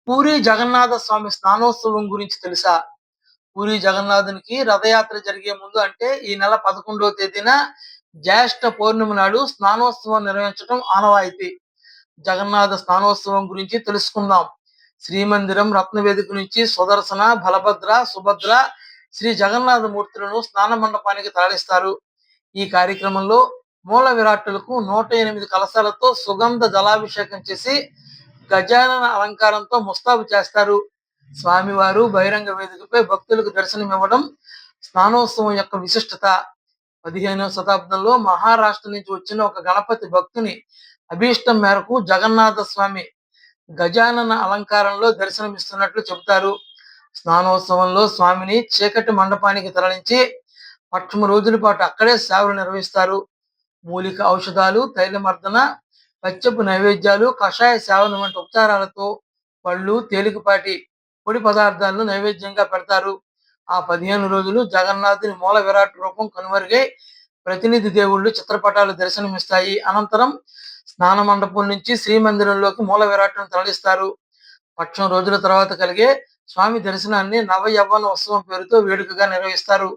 పూరి జగన్నాథ స్వామి స్నానోత్సవం గురించి తెలుసా? పూరి జగన్నాథునికి రథయాత్ర జరిగే ముందు అంటే ఈ నెల 11వ తేదీన జ్యేష్ఠ పౌర్ణమి నాడు స్నానోత్సవం నిర్వహించడం ఆనవాయితీ. జగన్నాథ స్నానోత్సవం గురించి తెలుసుకుందాం. శ్రీమందిరం రత్నవేదిక నుంచి సుదర్శన, బలభద్ర, సుభద్ర, శ్రీ జగన్నాథ మూర్తులను స్నాన మండపానికి తరలిస్తారు. ఈ కార్యక్రమంలో మూల విరాట్టులకు 108 కలశాలతో సుగంధ జలాభిషేకం చేసి గజానన అలంకారంతో ముస్తాబు చేస్తారు. స్వామివారు బహిరంగ వేదికపై భక్తులకు దర్శనమివ్వడం స్నానోత్సవం యొక్క విశిష్టత. 15వ శతాబ్దంలో మహారాష్ట్ర నుంచి వచ్చిన ఒక గణపతి భక్తుని అభీష్టం మేరకు జగన్నాథ స్వామి గజానన అలంకారంలో దర్శనమిస్తున్నట్లు చెబుతారు. స్నానోత్సవంలో స్వామిని చీకటి మండపానికి తరలించి పక్షము రోజుల పాటు అక్కడే సేవలు నిర్వహిస్తారు. మూలిక ఔషధాలు, తైలమర్దన, పచ్చపు నైవేద్యాలు, కషాయ సేవనం వంటి ఉపచారాలతో పళ్ళు, తేలికపాటి పొడి పదార్థాలను నైవేద్యంగా పెడతారు. ఆ 15 రోజులు జగన్నాథుని మూల విరాట్ రూపం కనుమరుగై ప్రతినిధి దేవుళ్ళు చిత్రపటాలు దర్శనమిస్తాయి. అనంతరం స్నాన మండపం నుంచి శ్రీమందిరంలోకి మూల విరాట్ను తరలిస్తారు. పక్షం రోజుల తర్వాత కలిగే స్వామి దర్శనాన్ని నవ యవ్వన ఉత్సవం పేరుతో వేడుకగా నిర్వహిస్తారు.